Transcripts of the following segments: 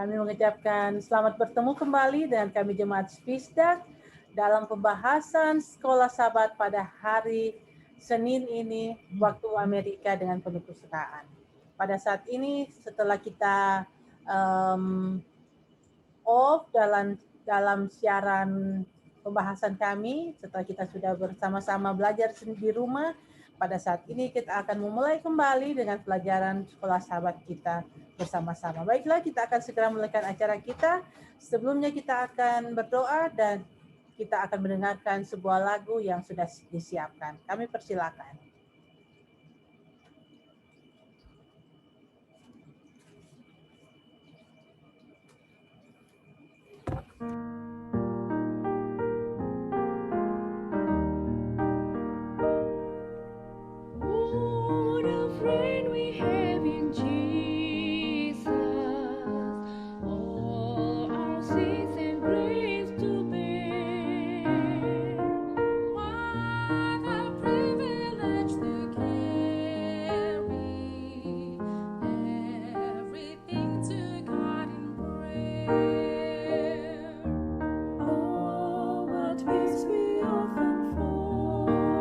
Kami mengucapkan selamat bertemu kembali dengan kami Jemaat Spisdak dalam pembahasan Sekolah Sabat pada hari Senin ini, waktu Amerika dengan penuh kesukaan. Pada saat ini, setelah kita off dalam siaran pembahasan kami, setelah kita sudah bersama-sama belajar di rumah, pada saat ini kita akan memulai kembali dengan pelajaran Sekolah Sahabat kita bersama-sama. Baiklah, kita akan segera memulaikan acara kita. Sebelumnya kita akan berdoa dan kita akan mendengarkan sebuah lagu yang sudah disiapkan. Kami persilakan. What a friend we have in Jesus, all our sins and griefs to bear. What a privilege to carry everything to God in prayer. Oh, what peace we often forfeit.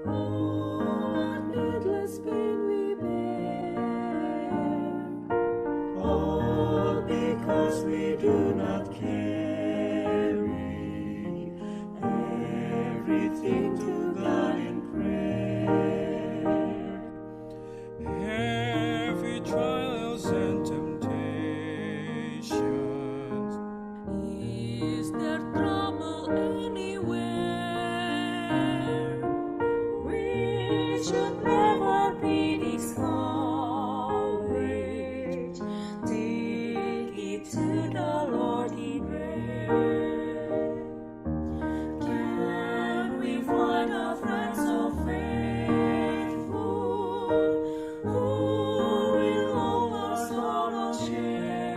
Oh, what needless pain we bear. All because we do not carry everything to God in prayer. Every trials and temptations. Is there trouble anywhere? We should never be discouraged. Take it to the Lord in prayer. Can we find a friend so faithful who will all our sorrows share?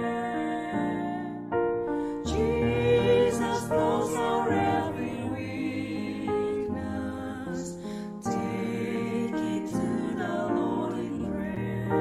Jesus knows our every weakness. Take it to the Lord in prayer.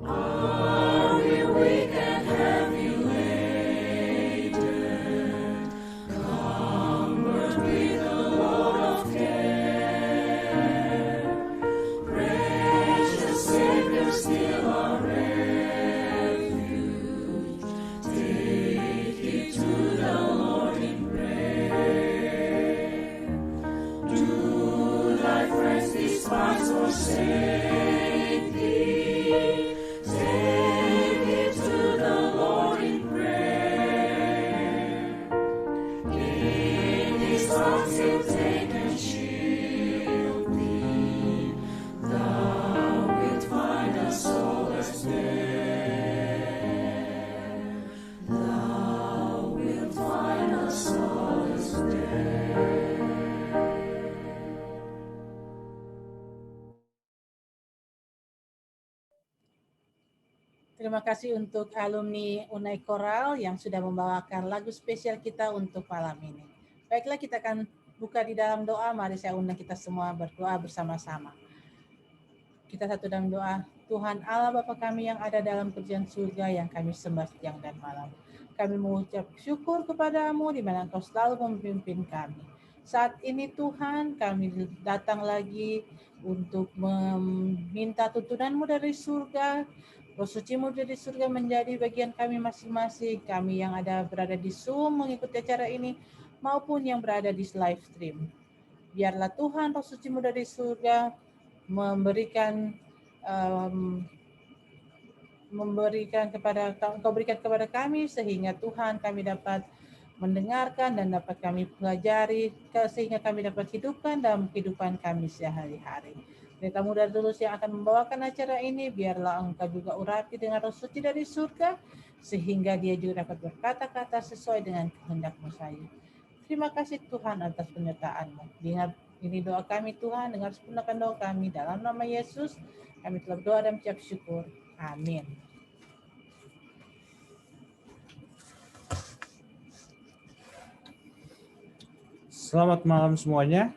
Are we weak and heavy laden? Comfort with a load of care. Precious Savior, still our refuge. Take it to the Lord in prayer. Do thy friends despise or forsake thee? Take it to the Lord in prayer. In His arms He'll take and shield thee. Thou wilt find a solace there. Thou wilt find a solace there. Terima kasih untuk alumni Unai Koral yang sudah membawakan lagu spesial kita untuk malam ini. Baiklah, kita akan buka di dalam doa. Mari saya undang kita semua berdoa bersama-sama. Kita satu dalam doa. Tuhan Allah Bapa kami yang ada dalam kerjaan surga yang kami sembah siang dan malam. Kami mengucap syukur kepadamu di mana Engkau selalu memimpin kami. Saat ini Tuhan kami datang lagi untuk meminta tuntunan-Mu dari surga. Roh Suci-Mu dari surga menjadi bagian kami masing-masing, kami yang berada di Zoom mengikuti acara ini, maupun yang berada di live stream. Biarlah Tuhan Roh Suci-Mu dari surga memberikan Engkau berikan kepada kami, sehingga Tuhan kami dapat mendengarkan dan dapat kami pelajari, sehingga kami dapat hidupkan dalam kehidupan kami sehari-hari. Pendeta muda tulus yang akan membawakan acara ini, biarlah Engkau juga urapi dengan Roh Suci dari surga, sehingga dia juga dapat berkata-kata sesuai dengan kehendak-Mu saja. Terima kasih Tuhan atas penyertaan-Mu. Ini doa kami Tuhan, dengar sempurnakan doa kami dalam nama Yesus. Kami telah berdoa dan mengucap syukur. Amin. Selamat malam semuanya.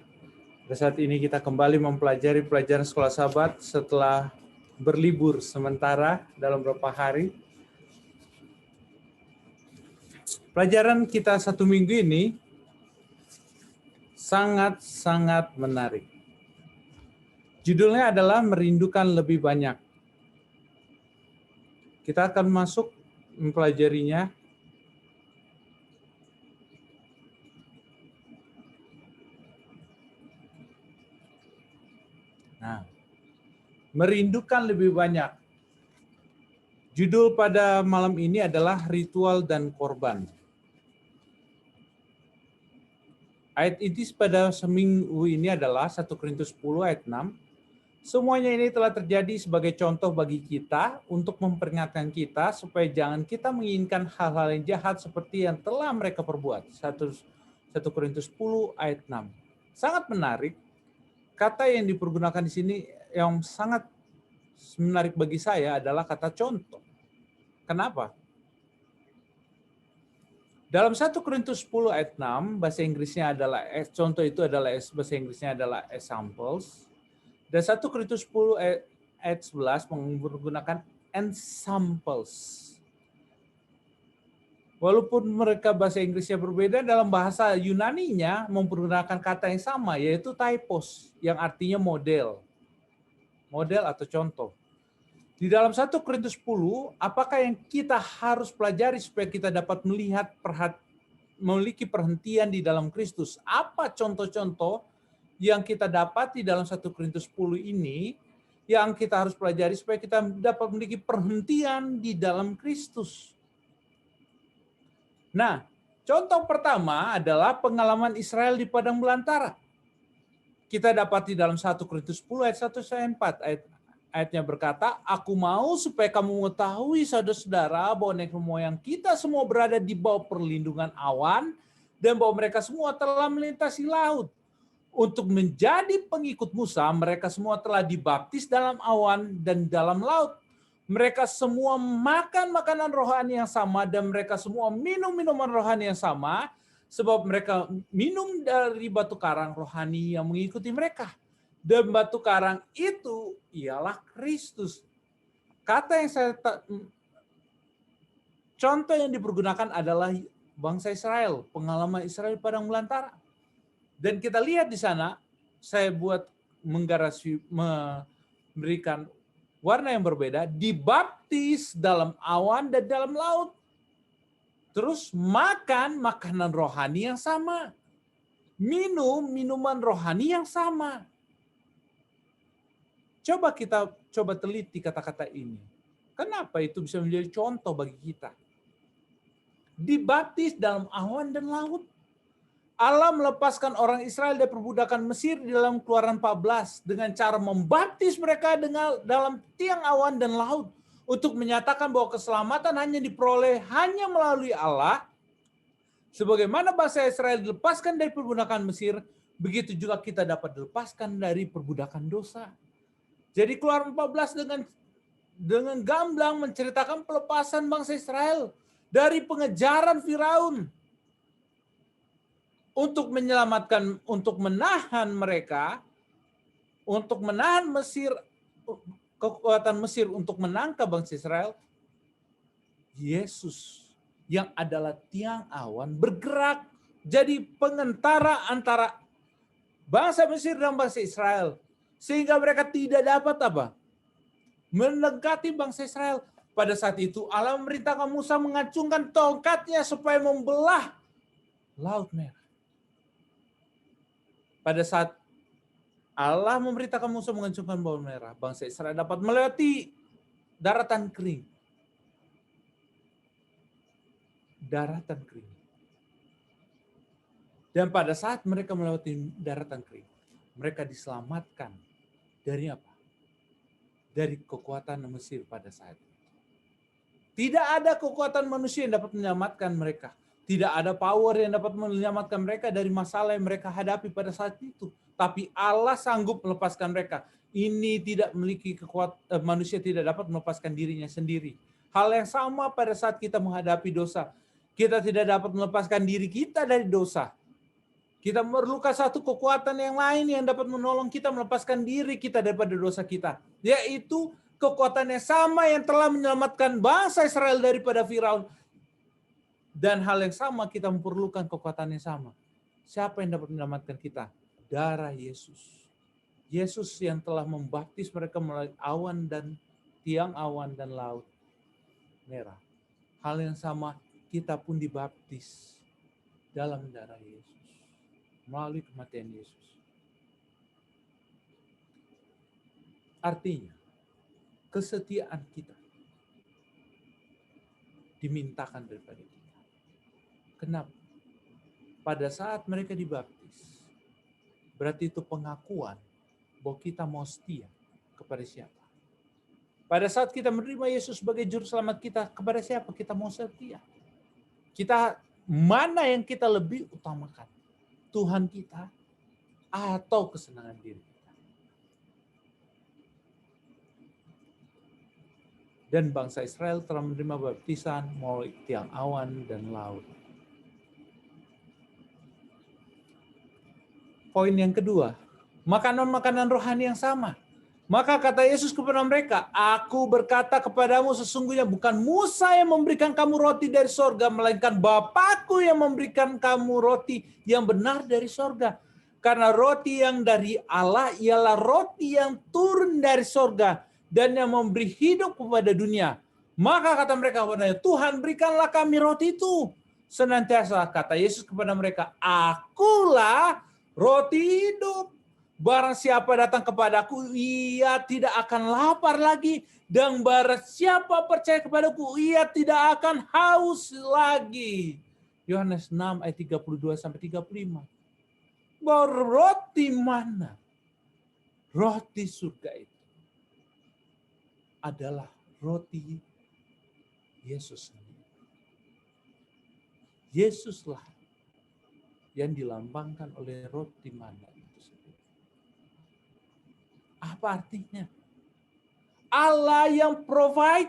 Pada saat ini kita kembali mempelajari pelajaran Sekolah Sabat setelah berlibur sementara dalam beberapa hari. Pelajaran kita 1 minggu ini sangat-sangat menarik. Judulnya adalah Merindukan Lebih Banyak. Kita akan masuk mempelajarinya. Nah, merindukan lebih banyak. Judul pada malam ini adalah Ritual dan Korban. Ayat inti pada seminggu ini adalah 1 Korintus 10 ayat 6. Semuanya ini telah terjadi sebagai contoh bagi kita untuk memperingatkan kita supaya jangan kita menginginkan hal-hal yang jahat seperti yang telah mereka perbuat. 1 Korintus 10 ayat 6. Sangat menarik. Kata yang dipergunakan di sini yang sangat menarik bagi saya adalah kata contoh. Kenapa? Dalam 1 Korintus 10 ayat 6, bahasa Inggrisnya adalah, contoh itu adalah, bahasa Inggrisnya adalah examples. Dan 1 Korintus 10 ayat 11 menggunakan ensamples. Walaupun mereka bahasa Inggrisnya berbeda, dalam bahasa Yunaninya menggunakan kata yang sama, yaitu typos, yang artinya model. Model atau contoh. Di dalam 1 Korintus 10, apakah yang kita harus pelajari supaya kita dapat melihat, memiliki perhentian di dalam Kristus? Apa contoh-contoh yang kita dapat di dalam 1 Korintus 10 ini yang kita harus pelajari supaya kita dapat memiliki perhentian di dalam Kristus? Nah, contoh pertama adalah pengalaman Israel di padang belantara. Kita dapat di dalam 1 Korintus 10 ayat 1 sampai 4. Ayatnya berkata, aku mau supaya kamu mengetahui saudara-saudara bahwa nenek moyang kita semua berada di bawah perlindungan awan dan bahwa mereka semua telah melintasi laut. Untuk menjadi pengikut Musa, mereka semua telah dibaptis dalam awan dan dalam laut. Mereka semua makan makanan rohani yang sama dan mereka semua minum minuman rohani yang sama sebab mereka minum dari batu karang rohani yang mengikuti mereka. Dan batu karang itu ialah Kristus. Kata yang contoh yang dipergunakan adalah bangsa Israel, pengalaman Israel di padang belantara. Dan kita lihat di sana, saya buat memberikan warna yang berbeda, dibaptis dalam awan dan dalam laut. Terus makan makanan rohani yang sama. Minum minuman rohani yang sama. Coba teliti kata-kata ini. Kenapa itu bisa menjadi contoh bagi kita? Dibaptis dalam awan dan laut. Allah melepaskan orang Israel dari perbudakan Mesir di dalam Keluaran 14 dengan cara membaptis mereka dalam tiang awan dan laut untuk menyatakan bahwa keselamatan hanya diperoleh hanya melalui Allah. Sebagaimana bangsa Israel dilepaskan dari perbudakan Mesir, begitu juga kita dapat dilepaskan dari perbudakan dosa. Jadi Keluaran 14 dengan gamblang menceritakan pelepasan bangsa Israel dari pengejaran Firaun untuk menyelamatkan, untuk menahan mereka, untuk menahan Mesir, kekuatan Mesir untuk menangkap bangsa Israel. Yesus yang adalah tiang awan bergerak jadi pengentara antara bangsa Mesir dan bangsa Israel. Sehingga mereka tidak dapat apa? Mendekati bangsa Israel. Pada saat itu Allah memerintahkan Musa mengacungkan tongkatnya supaya membelah Laut Merah. Pada saat Allah memberitakan Musa menghancurkan bawang merah. Bangsa Israel dapat melewati daratan kering. Daratan kering. Dan pada saat mereka melewati daratan kering, mereka diselamatkan dari apa? Dari kekuatan Mesir pada saat itu. Tidak ada kekuatan manusia yang dapat menyelamatkan mereka. Tidak ada power yang dapat menyelamatkan mereka dari masalah yang mereka hadapi pada saat itu. Tapi Allah sanggup melepaskan mereka. Ini tidak memiliki kekuatan, manusia tidak dapat melepaskan dirinya sendiri. Hal yang sama pada saat kita menghadapi dosa. Kita tidak dapat melepaskan diri kita dari dosa. Kita memerlukan satu kekuatan yang lain yang dapat menolong kita melepaskan diri kita daripada dosa kita. Yaitu kekuatan yang sama yang telah menyelamatkan bangsa Israel daripada Firaun. Dan hal yang sama kita memerlukan kekuatan yang sama. Siapa yang dapat menyelamatkan kita? Darah Yesus. Yesus yang telah membaptis mereka melalui awan dan tiang awan dan laut merah. Hal yang sama kita pun dibaptis dalam darah Yesus. Melalui kematian Yesus. Artinya, kesetiaan kita dimintakan daripada kita. Kenapa? Pada saat mereka dibaptis, berarti itu pengakuan bahwa kita mau setia kepada siapa. Pada saat kita menerima Yesus sebagai juru selamat kita, kepada siapa kita mau setia. Kita, mana yang kita lebih utamakan? Tuhan kita atau kesenangan diri kita. Dan bangsa Israel telah menerima baptisan melalui tiang awan dan laut. Poin yang kedua, makanan-makanan rohani yang sama. Maka kata Yesus kepada mereka, aku berkata kepadamu sesungguhnya bukan Musa yang memberikan kamu roti dari sorga, melainkan Bapakku yang memberikan kamu roti yang benar dari sorga. Karena roti yang dari Allah ialah roti yang turun dari sorga dan yang memberi hidup kepada dunia. Maka kata mereka kepadanya, Tuhan berikanlah kami roti itu. Senantiasa kata Yesus kepada mereka, akulah roti hidup. Barang siapa datang kepadaku, ia tidak akan lapar lagi. Dan barang siapa percaya kepadaku, ia tidak akan haus lagi. Yohanes 6 ayat 32-35. Bahwa roti mana? Roti surga itu adalah roti Yesus sendiri. Yesuslah yang dilambangkan oleh roti mana. Apa artinya? Allah yang provide,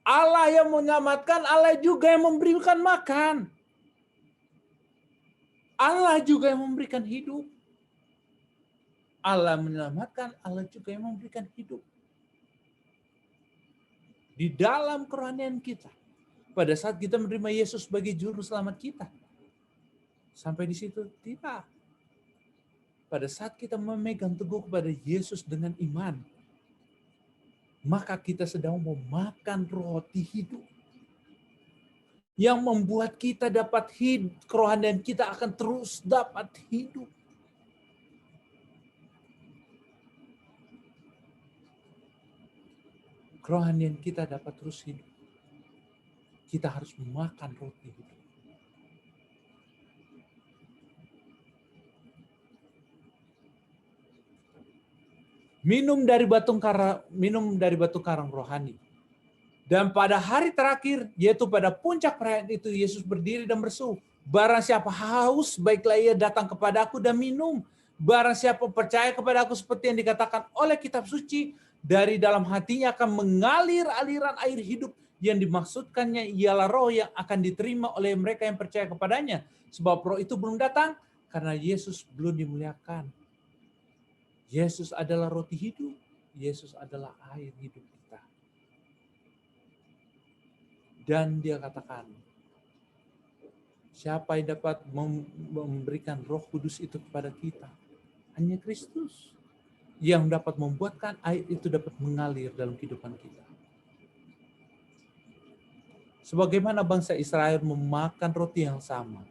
Allah yang menyelamatkan, Allah juga yang memberikan makan. Allah juga yang memberikan hidup. Allah menyelamatkan, Allah juga yang memberikan hidup. Di dalam kerohanian kita, pada saat kita menerima Yesus sebagai juru selamat kita, sampai di situ tidak. Pada saat kita memegang teguh kepada Yesus dengan iman, maka kita sedang memakan roti hidup. Yang membuat kita dapat hidup, kerohanian kita akan terus dapat hidup. Kerohanian kita dapat terus hidup. Kita harus memakan roti hidup. Minum dari batu karang rohani. Dan pada hari terakhir, yaitu pada puncak perayaan itu, Yesus berdiri dan berseru, barang siapa haus, baiklah ia datang kepadaku dan minum. Barang siapa percaya kepada aku seperti yang dikatakan oleh kitab suci, dari dalam hatinya akan mengalir aliran air hidup. Yang dimaksudkannya ialah roh yang akan diterima oleh mereka yang percaya kepadanya. Sebab roh itu belum datang, karena Yesus belum dimuliakan. Yesus adalah roti hidup. Yesus adalah air hidup kita. Dan dia katakan, siapa yang dapat memberikan Roh Kudus itu kepada kita? Hanya Kristus yang dapat membuatkan air itu dapat mengalir dalam kehidupan kita. Sebagaimana bangsa Israel memakan roti yang sama,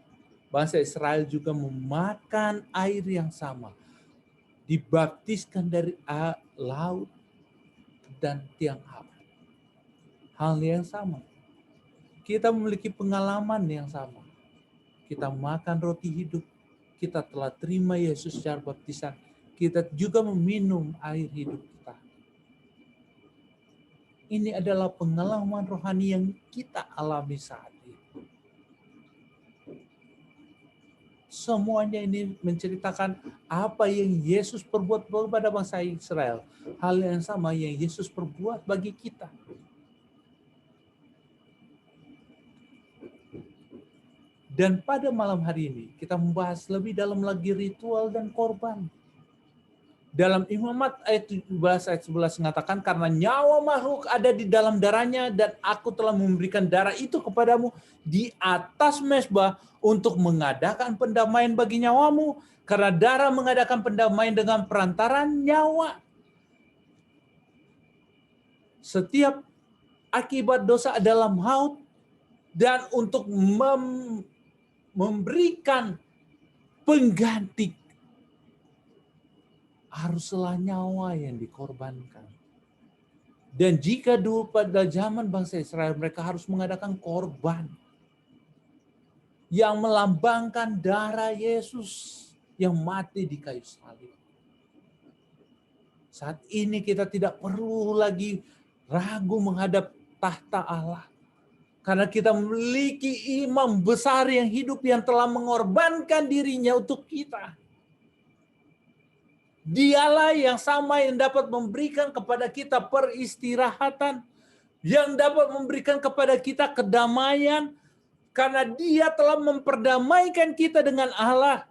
bangsa Israel juga memakan air yang sama. dibaptiskan dari laut dan tiang api. Hal yang sama. Kita memiliki pengalaman yang sama. Kita makan roti hidup, kita telah terima Yesus secara baptisan, kita juga meminum air hidup kita. Ini adalah pengalaman rohani yang kita alami saat ini. Semuanya ini menceritakan apa yang Yesus perbuat kepada bangsa Israel. Hal yang sama yang Yesus perbuat bagi kita. Dan pada malam hari ini kita membahas lebih dalam lagi ritual dan korban. Dalam Imamat ayat 17 ayat 11 mengatakan, karena nyawa makhluk ada di dalam darahnya dan aku telah memberikan darah itu kepadamu di atas mezbah untuk mengadakan pendamaian bagi nyawamu, karena darah mengadakan pendamaian dengan perantaran nyawa. Setiap akibat dosa adalah maut, dan untuk memberikan pengganti haruslah nyawa yang dikorbankan. Dan jika dulu pada zaman bangsa Israel mereka harus mengadakan korban yang melambangkan darah Yesus yang mati di kayu salib. Saat ini kita tidak perlu lagi ragu menghadap tahta Allah. Karena kita memiliki imam besar yang hidup yang telah mengorbankan dirinya untuk kita. Dialah yang sama yang dapat memberikan kepada kita peristirahatan, yang dapat memberikan kepada kita kedamaian, karena Dia telah memperdamaikan kita dengan Allah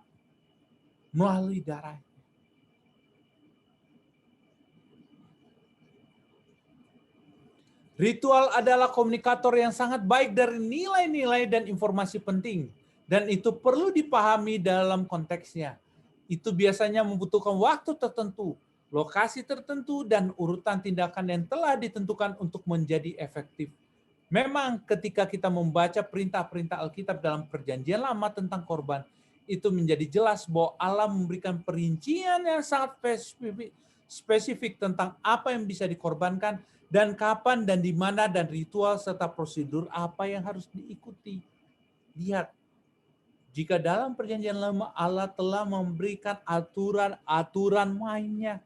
melalui darah. Ritual adalah komunikator yang sangat baik dari nilai-nilai dan informasi penting, dan itu perlu dipahami dalam konteksnya. Itu biasanya membutuhkan waktu tertentu, lokasi tertentu, dan urutan tindakan yang telah ditentukan untuk menjadi efektif. Memang ketika kita membaca perintah-perintah Alkitab dalam Perjanjian Lama tentang korban, itu menjadi jelas bahwa Allah memberikan perincian yang sangat spesifik tentang apa yang bisa dikorbankan, dan kapan dan di mana, dan ritual serta prosedur apa yang harus diikuti. Lihat, jika dalam Perjanjian Lama Allah telah memberikan aturan-aturan mainnya.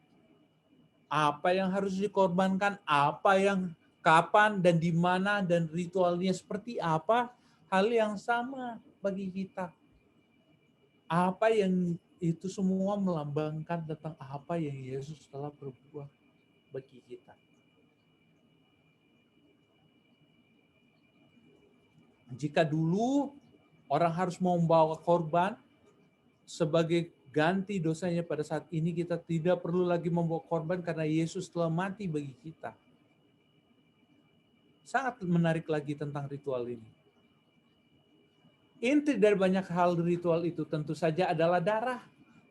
Apa yang harus dikorbankan, apa yang kapan dan di mana, dan ritualnya seperti apa, hal yang sama bagi kita. Apa yang itu semua melambangkan tentang apa yang Yesus telah berbuat bagi kita. Jika dulu orang harus membawa korban sebagai ganti dosanya, pada saat ini kita tidak perlu lagi membawa korban karena Yesus telah mati bagi kita. Sangat menarik lagi tentang ritual ini. Inti dari banyak hal ritual itu tentu saja adalah darah.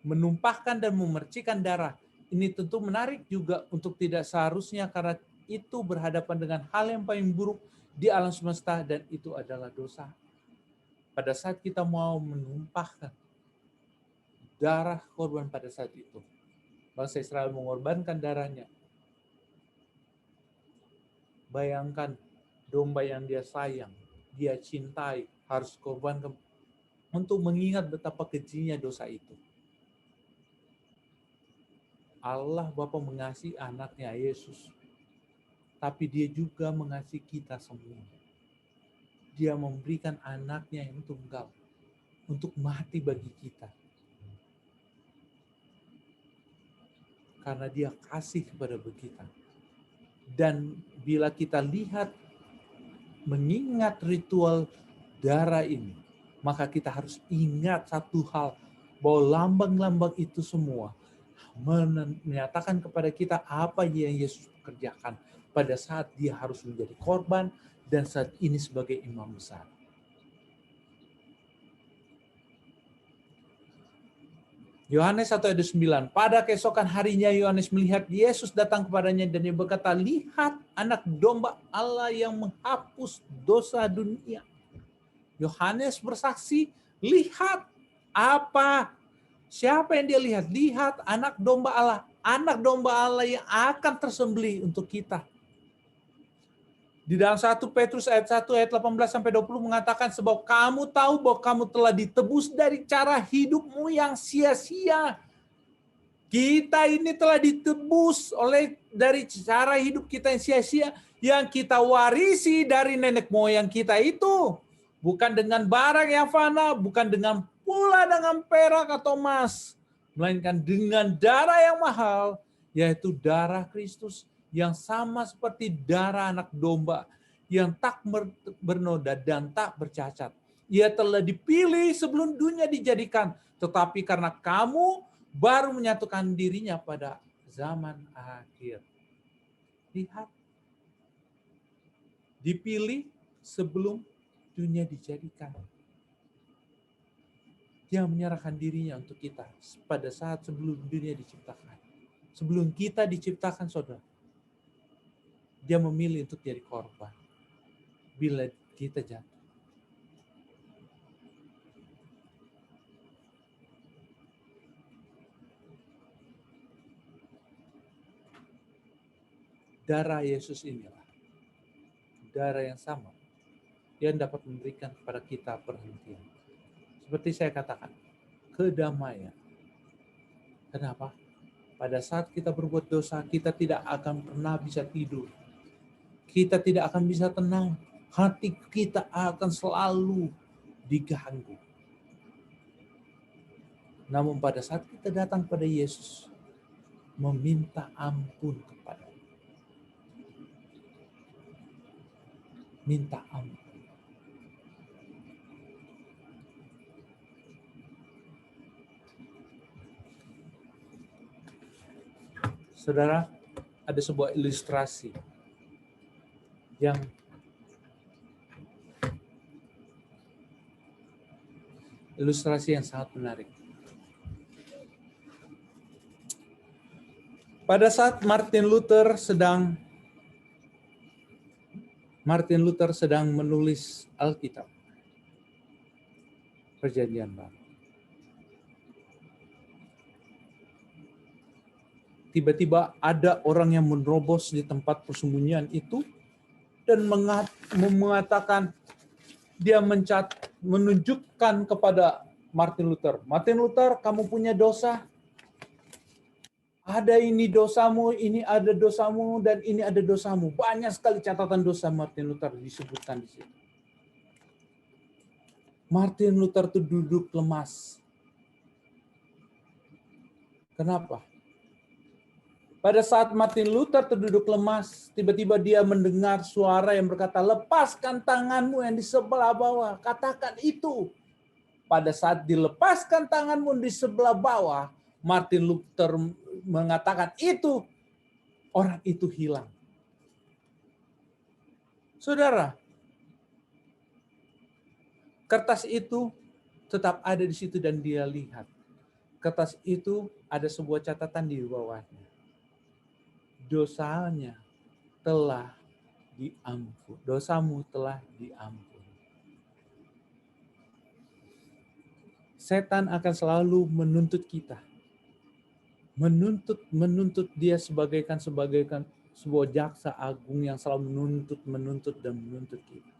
Menumpahkan dan memercikan darah. Ini tentu menarik juga untuk tidak seharusnya, karena itu berhadapan dengan hal yang paling buruk di alam semesta, dan itu adalah dosa. Pada saat kita mau menumpahkan darah korban pada saat itu, bangsa Israel mengorbankan darahnya. Bayangkan domba yang dia sayang, dia cintai, harus korbankan untuk mengingat betapa kejinya dosa itu. Allah Bapa mengasihi anaknya Yesus, tapi Dia juga mengasihi kita semua. Dia memberikan anaknya yang tunggal untuk mati bagi kita. Karena Dia kasih kepada kita. Dan bila kita lihat, mengingat ritual darah ini, maka kita harus ingat satu hal, bahwa lambang-lambang itu semua menyatakan kepada kita apa yang Yesus kerjakan pada saat Dia harus menjadi korban dan saat ini sebagai imam besar. Yohanes 1 ayat 9. Pada keesokan harinya Yohanes melihat Yesus datang kepadanya dan dia berkata, lihat anak domba Allah yang menghapus dosa dunia. Yohanes bersaksi, lihat apa Siapa yang dia lihat? Lihat anak domba Allah. Anak domba Allah yang akan tersembelih untuk kita. Di dalam 1 Petrus ayat 1 ayat 18 sampai 20 mengatakan sebab kamu tahu bahwa kamu telah ditebus dari cara hidupmu yang sia-sia. Kita ini telah ditebus dari cara hidup kita yang sia-sia yang kita warisi dari nenek moyang kita itu. Bukan dengan barang yang fana, bukan dengan pula dengan perak atau emas, melainkan dengan darah yang mahal, yaitu darah Kristus yang sama seperti darah anak domba yang tak bernoda dan tak bercacat. Ia telah dipilih sebelum dunia dijadikan, tetapi karena kamu baru menyatukan dirinya pada zaman akhir. Lihat, dipilih sebelum dunia dijadikan. Dia menyerahkan dirinya untuk kita pada saat sebelum dunia diciptakan. Sebelum kita diciptakan, saudara, dia memilih untuk jadi korban bila kita jatuh. Darah Yesus inilah darah yang sama yang dapat memberikan kepada kita perhentian. Seperti saya katakan, kedamaian. Kenapa? Pada saat kita berbuat dosa, kita tidak akan pernah bisa tidur. Kita tidak akan bisa tenang. Hati kita akan selalu diganggu. Namun pada saat kita datang pada Yesus, meminta ampun kepada, minta ampun. Saudara, ada sebuah ilustrasi yang sangat menarik. Pada saat Martin Luther sedang menulis Alkitab, Perjanjian Baru. Tiba-tiba ada orang yang menerobos di tempat persembunyian itu dan mengatakan, dia menunjukkan kepada Martin Luther, Martin Luther, kamu punya dosa. Ada ini dosamu, ini ada dosamu, dan ini ada dosamu. Banyak sekali catatan dosa Martin Luther disebutkan di situ. Martin Luther itu duduk lemas. Kenapa? Pada saat Martin Luther terduduk lemas, tiba-tiba dia mendengar suara yang berkata, lepaskan tanganmu yang di sebelah bawah. Katakan itu. Pada saat dilepaskan tanganmu di sebelah bawah, Martin Luther mengatakan itu, orang itu hilang. Saudara, kertas itu tetap ada di situ dan dia lihat. Kertas itu ada sebuah catatan di bawahnya. Dosanya telah diampuni. Dosamu telah diampuni. Setan akan selalu menuntut kita. Menuntut dia sebagaikan sebuah jaksa agung yang selalu menuntut kita.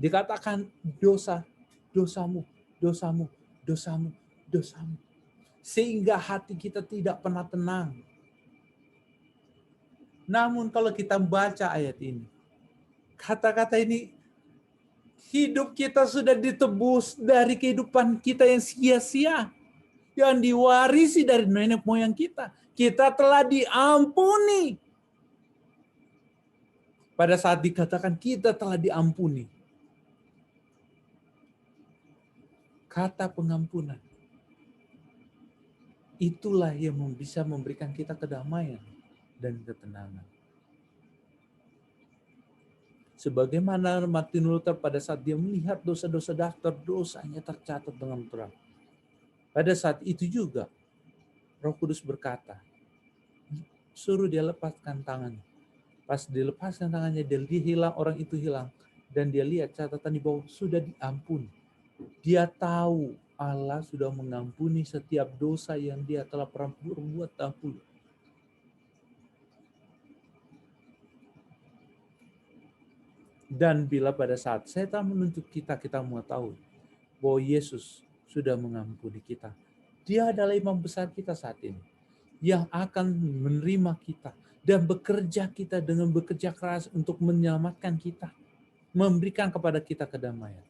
Dikatakan dosamu. Sehingga hati kita tidak pernah tenang. Namun kalau kita baca ayat ini, kata-kata ini, hidup kita sudah ditebus dari kehidupan kita yang sia-sia, yang diwarisi dari nenek moyang kita. Kita telah diampuni. Pada saat dikatakan kita telah diampuni, kata pengampunan, itulah yang bisa memberikan kita kedamaian dan ketenangan. Sebagaimana Martin Luther pada saat dia melihat dosa-dosa, daftar dosanya tercatat dengan berat. Pada saat itu juga Roh Kudus berkata, suruh dia lepaskan tangannya. Pas dilepaskan tangannya, dia hilang, orang itu hilang. Dan dia lihat catatan di bawah, sudah diampuni. Dia tahu Allah sudah mengampuni setiap dosa yang dia telah pernah berbuat dahulu. Dan bila pada saat setan menuntut kita, kita mengetahui bahwa Yesus sudah mengampuni kita. Dia adalah imam besar kita saat ini, yang akan menerima kita dan bekerja kita dengan bekerja keras untuk menyelamatkan kita, memberikan kepada kita kedamaian.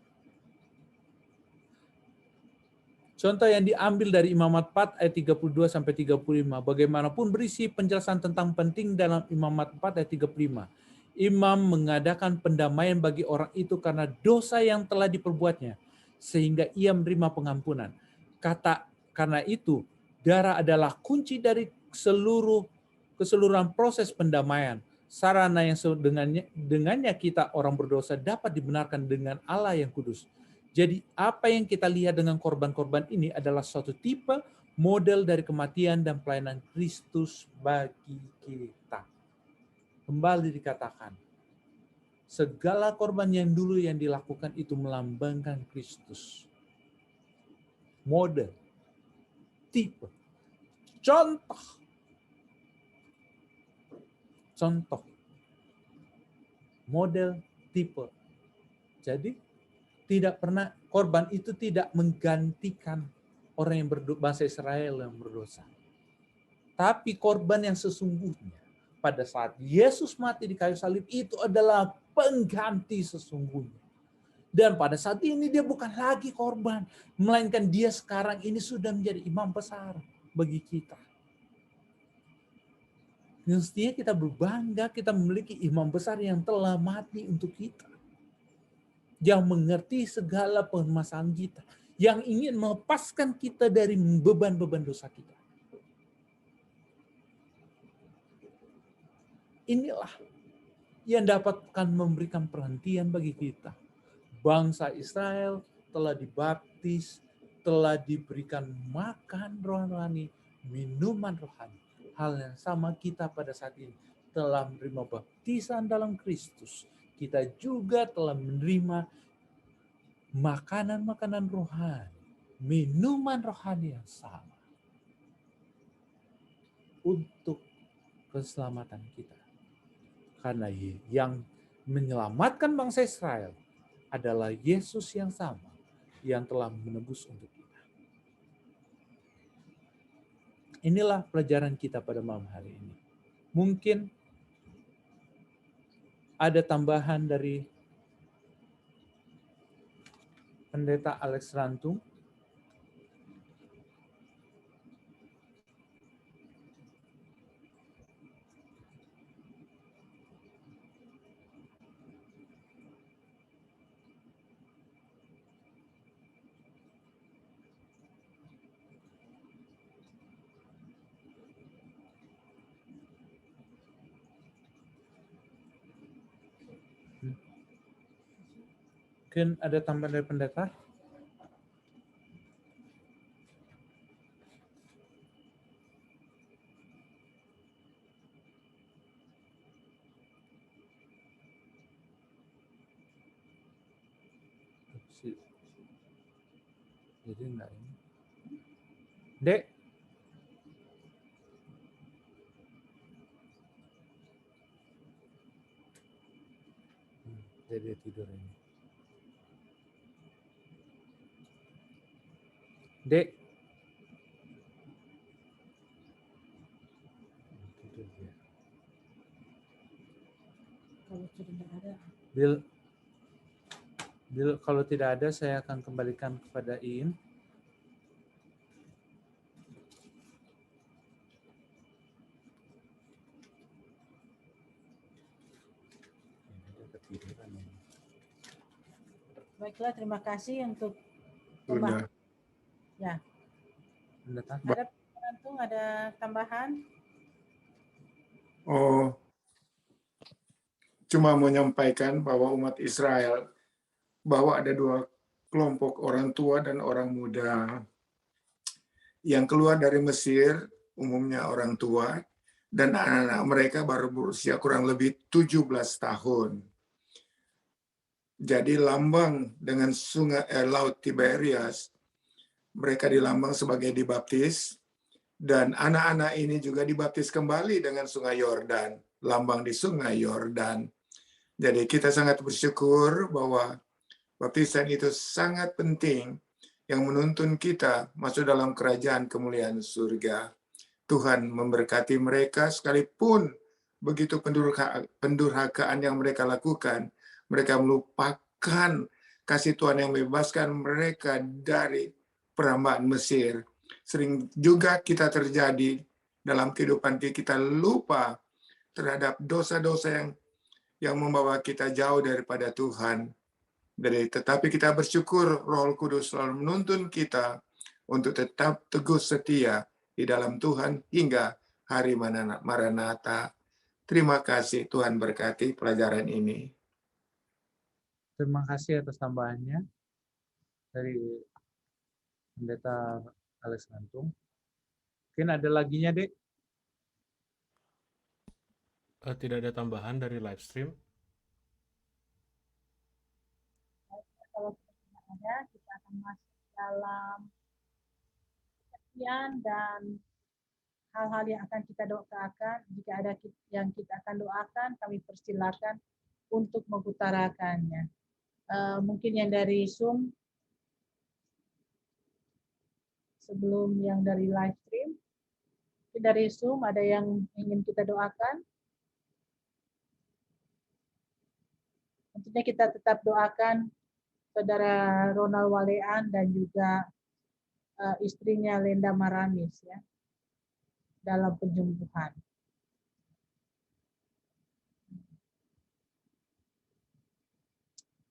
Contoh yang diambil dari Imamat 4 ayat 32 sampai 35. Bagaimanapun berisi penjelasan tentang penting dalam Imamat 4 ayat 35. Imam mengadakan pendamaian bagi orang itu karena dosa yang telah diperbuatnya, sehingga ia menerima pengampunan. Karena itu, darah adalah kunci dari keseluruhan proses pendamaian. Sarana yang dengannya kita orang berdosa dapat dibenarkan dengan Allah yang kudus. Jadi apa yang kita lihat dengan korban-korban ini adalah suatu tipe model dari kematian dan pelayanan Kristus bagi kita. Kembali dikatakan, segala korban yang dulu yang dilakukan itu melambangkan Kristus. Model, tipe, contoh. Model, tipe. Jadi tidak pernah, korban itu tidak menggantikan orang yang berbangsa Israel yang berdosa. Tapi korban yang sesungguhnya pada saat Yesus mati di kayu salib itu adalah pengganti sesungguhnya. Dan pada saat ini dia bukan lagi korban, melainkan dia sekarang ini sudah menjadi imam besar bagi kita. Mestinya kita berbangga kita memiliki imam besar yang telah mati untuk kita. Yang mengerti segala permasalahan kita. Yang ingin melepaskan kita dari beban-beban dosa kita. Inilah yang dapat memberikan perhentian bagi kita. Bangsa Israel telah dibaptis, telah diberikan makan rohani, minuman rohani. Hal yang sama kita pada saat ini telah menerima baptisan dalam Kristus. Kita juga telah menerima makanan-makanan rohani, minuman rohani yang sama untuk keselamatan kita. Karena yang menyelamatkan bangsa Israel adalah Yesus yang sama yang telah menebus untuk kita. Inilah pelajaran kita pada malam hari ini. Mungkin ada tambahan dari Pendeta Alex Rantung. Mungkin ada tambahan dari pendeta? Jadi enggak ini. Dek. Jadi tidur ini. Dek. Tidur dia. Kalau sudah tidak ada. Kalau tidak ada, saya akan kembalikan kepada Iin. Baiklah, terima kasih untuk Sudah. Ya. Pendeta. Ada Rantung, ada tambahan? Oh, cuma menyampaikan bahwa umat Israel, bahwa ada dua kelompok orang tua dan orang muda. Yang keluar dari Mesir, umumnya orang tua, dan anak-anak mereka baru berusia kurang lebih 17 tahun. Jadi lambang dengan sungai Laut Tiberias mereka di Lambang sebagai dibaptis, dan anak-anak ini juga dibaptis kembali dengan Sungai Yordan, lambang di Sungai Yordan. Jadi kita sangat bersyukur bahwa baptisan itu sangat penting yang menuntun kita masuk dalam kerajaan kemuliaan surga. Tuhan memberkati mereka sekalipun begitu pendurhakaan yang mereka lakukan, mereka melupakan kasih Tuhan yang membebaskan mereka dari perambaan Mesir. Sering juga kita terjadi dalam kehidupan kita lupa terhadap dosa-dosa yang membawa kita jauh daripada Tuhan. Tetapi kita bersyukur Roh Kudus selalu menuntun kita untuk tetap teguh setia di dalam Tuhan hingga hari Maranatha. Terima kasih, Tuhan berkati pelajaran ini. Terima kasih atas tambahannya dari Pendeta Alex Nantung. Mungkin ada laginya, Dek? Tidak ada tambahan dari live stream. Kalau tidak ada, kita akan masuk dalam sekian dan hal-hal yang akan kita doakan. Jika ada yang kita akan doakan, kami persilakan untuk mengutarakannya. Mungkin yang dari Zoom sebelum yang dari live stream. Dari Zoom ada yang ingin kita doakan? Tentunya kita tetap doakan Saudara Ronald Walean dan juga istrinya Lenda Maramis ya dalam penyembuhan.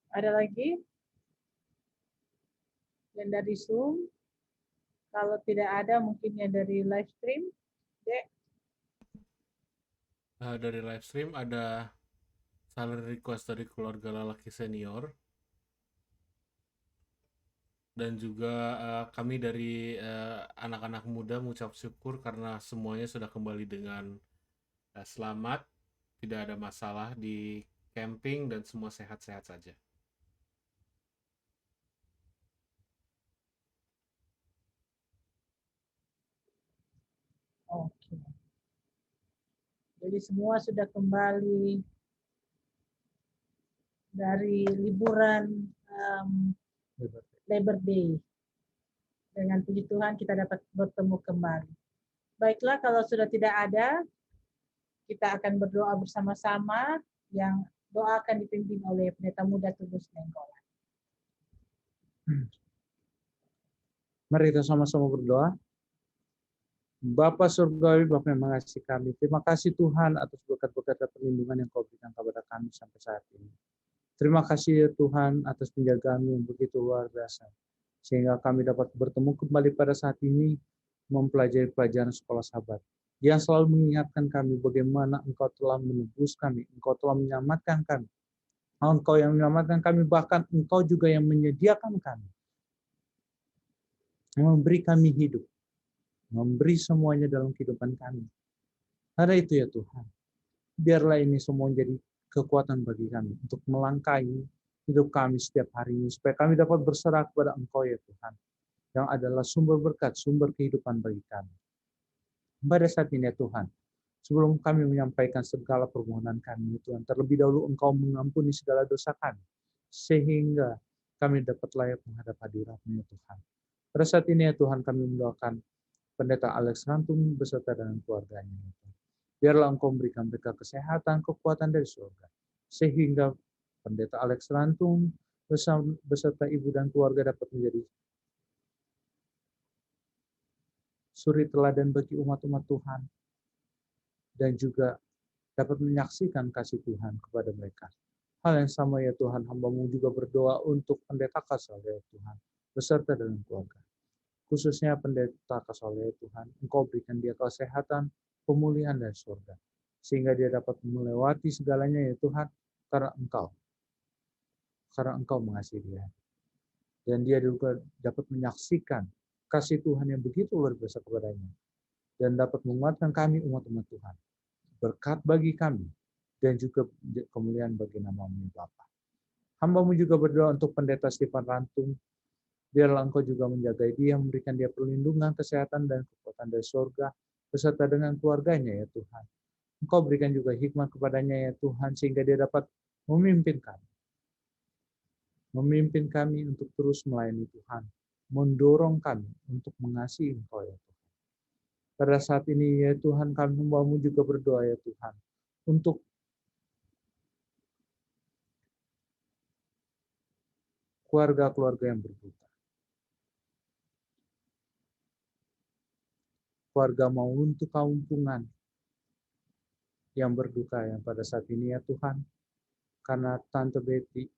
Ada lagi yang dari Zoom? Kalau tidak ada, mungkin yang dari live stream. Dek. Dari live stream ada salary request dari keluarga lelaki senior. Dan juga kami dari anak-anak muda mengucap syukur karena semuanya sudah kembali dengan selamat, tidak ada masalah di camping dan semua sehat-sehat saja. Oke. Jadi semua sudah kembali dari liburan Labor Day. Dengan puji Tuhan kita dapat bertemu kembali. Baiklah, kalau sudah tidak ada, kita akan berdoa bersama-sama yang doa akan dipimpin oleh Pendeta Muda Trubus Nainggolan. Mari kita sama-sama berdoa. Bapa Surgawi, Bapa yang mengasihi kami, terima kasih Tuhan atas berkat-berkat dan perlindungan yang Kau berikan kepada kami sampai saat ini. Terima kasih ya Tuhan atas penjagaan yang begitu luar biasa, sehingga kami dapat bertemu kembali pada saat ini mempelajari pelajaran sekolah Sabat, yang selalu mengingatkan kami bagaimana Engkau telah menebus kami, Engkau telah menyelamatkan kami, Engkau yang menyelamatkan kami, bahkan Engkau juga yang menyediakan kami, memberi kami hidup, memberi semuanya dalam kehidupan kami. Karena itu ya Tuhan, biarlah ini semua menjadi kekuatan bagi kami untuk melangkahi hidup kami setiap harinya, supaya kami dapat berserah kepada Engkau ya Tuhan, yang adalah sumber berkat, sumber kehidupan bagi kami. Pada saat ini ya Tuhan, sebelum kami menyampaikan segala permohonan kami ya Tuhan, terlebih dahulu Engkau mengampuni segala dosa kami, sehingga kami dapat layak menghadap hadirat-Mu ya Tuhan. Pada saat ini ya Tuhan, kami mendoakan Pendeta Alex Nantung beserta dengan keluarganya ya Tuhan. Biarlah Engkau memberikan mereka kesehatan, kekuatan dari surga, sehingga Pendeta Alex Nantung beserta ibu dan keluarga dapat menjadi suri teladan bagi umat-umat Tuhan, dan juga dapat menyaksikan kasih Tuhan kepada mereka. Hal yang sama ya Tuhan, hamba-Mu juga berdoa untuk Pendeta Kasal ya Tuhan, beserta dengan keluarga. Khususnya Pendeta Kasal ya Tuhan, Engkau berikan dia kesehatan, pemulihan dari surga, sehingga dia dapat melewati segalanya ya Tuhan, karena Engkau mengasihi dia. Dan dia juga dapat menyaksikan kasih Tuhan yang begitu luar biasa kepadanya, dan dapat menguatkan kami umat-umat Tuhan. Berkat bagi kami, dan juga kemuliaan bagi nama-Mu Bapa. Hamba-Mu juga berdoa untuk Pendeta Stefan Rantung, Biarlah Engkau juga menjaga dia, memberikan dia perlindungan, kesehatan, dan kekuatan dari surga, beserta dengan keluarganya ya Tuhan. Engkau berikan juga hikmat kepadanya ya Tuhan, sehingga dia dapat memimpin kami untuk terus melayani Tuhan, mendorong kami untuk mengasihi Engkau ya Tuhan. Pada saat ini ya Tuhan, kami hamba-Mu juga berdoa ya Tuhan, untuk keluarga-keluarga yang berduka. Keluarga mau untuk kampungan yang berduka yang pada saat ini ya Tuhan, karena Tante Betty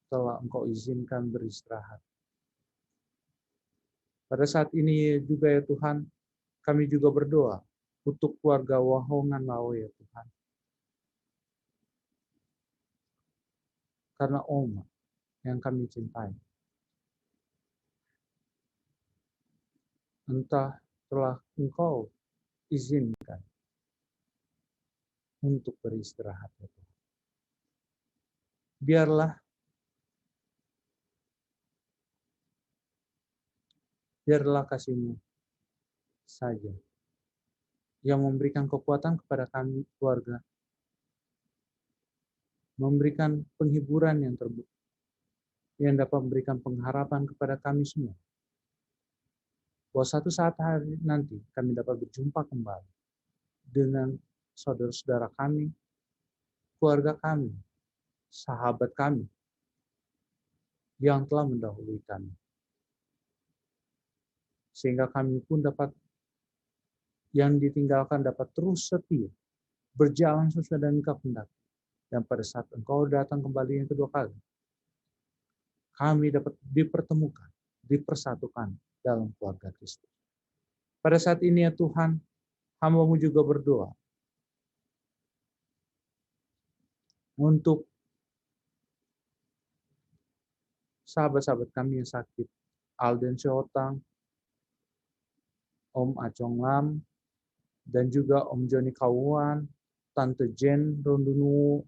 telah Engkau izinkan beristirahat. Pada saat ini juga ya Tuhan, kami juga berdoa untuk keluarga Wahongan Lao ya Tuhan. Karena Oma yang kami cintai, entah telah Engkau izinkan untuk beristirahat ya Tuhan. Biarlah kasih-Mu saja yang memberikan kekuatan kepada kami keluarga, memberikan penghiburan yang dapat memberikan pengharapan kepada kami semua. Bahwa satu saat hari nanti kami dapat berjumpa kembali dengan saudara-saudara kami, keluarga kami, sahabat kami yang telah mendahului kami. Sehingga kami pun yang ditinggalkan dapat terus setia, berjalan sesuai dengan kehendak. Dan pada saat Engkau datang kembali yang kedua kali, kami dapat dipertemukan, dipersatukan dalam keluarga Kristus. Pada saat ini ya Tuhan, hamba-Mu juga berdoa untuk sahabat-sahabat kami yang sakit, Alden Syotang, Om Acong Lam, dan juga Om Joni Kauan, Tante Jen Rondunu.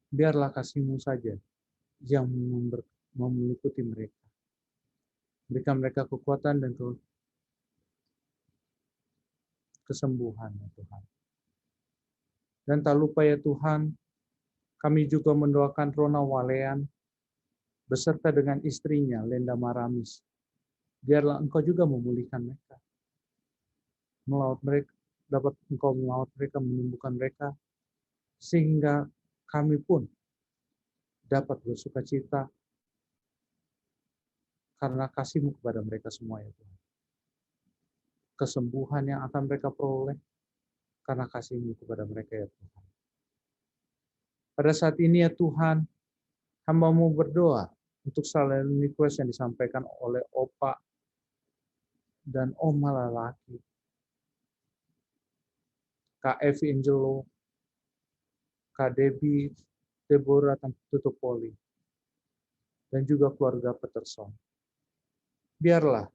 Biarlah kasih-Mu saja yang meliputi mereka. Berikan mereka kekuatan dan kesembuhan ya Tuhan. Dan tak lupa ya Tuhan, kami juga mendoakan Rona Walean beserta dengan istrinya Lenda Maramis. Biarlah Engkau juga memulihkan mereka. Dapat Engkau melawat mereka, menyembuhkan mereka, sehingga kami pun dapat bersukacita karena kasih-Mu kepada mereka semua ya Tuhan. Kesembuhan yang akan mereka peroleh karena kasih-Mu kepada mereka ya Tuhan. Pada saat ini ya Tuhan, hamba-Mu berdoa untuk silent request yang disampaikan oleh Opa dan Oma Lalaki, Kak Evi Angelo, Kak Debbie, Deborah Tutupoli, dan juga keluarga Peterson. Biarlah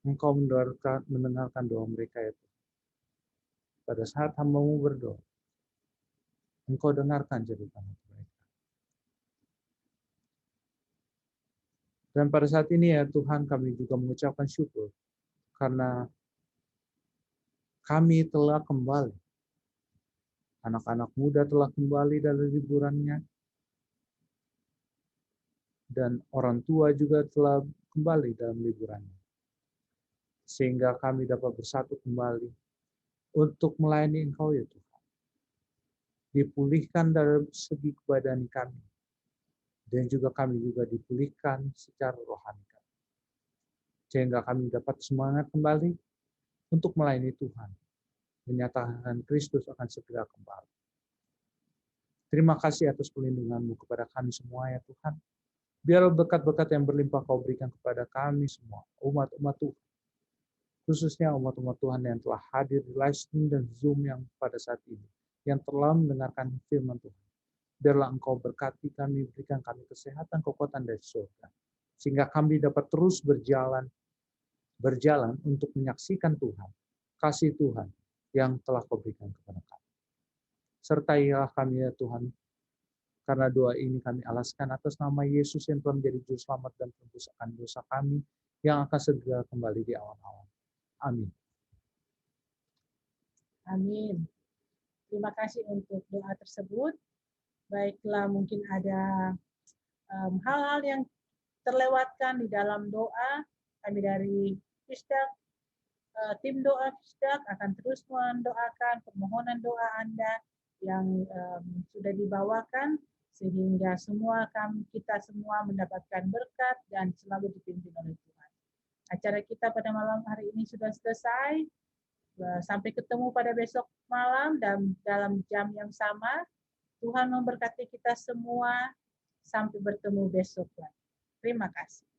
Engkau mendengarkan doa mereka itu. Pada saat hamba-Mu berdoa, Engkau dengarkan cerita mereka. Dan pada saat ini ya Tuhan, kami juga mengucapkan syukur karena kami telah kembali. Anak-anak muda telah kembali dari liburannya. Dan orang tua juga telah kembali dalam liburannya. Sehingga kami dapat bersatu kembali untuk melayani Engkau ya Tuhan. Dipulihkan dari segi kebadan kami. Dan juga kami juga dipulihkan secara rohani kami. Sehingga kami dapat semangat kembali untuk melayani Tuhan. Menyatakan Kristus akan segera kembali. Terima kasih atas perlindungan-Mu kepada kami semua ya Tuhan. Biar berkat-berkat yang berlimpah Kau berikan kepada kami semua, umat-umat Tuhan. Khususnya umat-umat Tuhan yang telah hadir di live stream dan Zoom yang pada saat ini, yang telah mendengarkan firman Tuhan. Biarlah Engkau berkati kami, berikan kami kesehatan, kekuatan dari surga. Sehingga kami dapat terus berjalan untuk menyaksikan Tuhan, kasih Tuhan, yang telah Kau berikan kepada kami. Sertailah kami ya Tuhan, karena doa ini kami alaskan atas nama Yesus yang telah menjadi juru selamat dan penebus akan dosa kami yang akan segera kembali di awan-awan. Amin. Amin. Terima kasih untuk doa tersebut. Baiklah, mungkin ada hal-hal yang terlewatkan di dalam doa. Kami dari Fisdak, tim doa Fisdak akan terus mendoakan permohonan doa Anda yang sudah dibawakan, sehingga kita semua mendapatkan berkat dan selalu dipimpin oleh Tuhan. Acara kita pada malam hari ini sudah selesai. Sampai ketemu pada besok malam dan dalam jam yang sama. Tuhan memberkati kita semua. Sampai bertemu besok lagi. Terima kasih.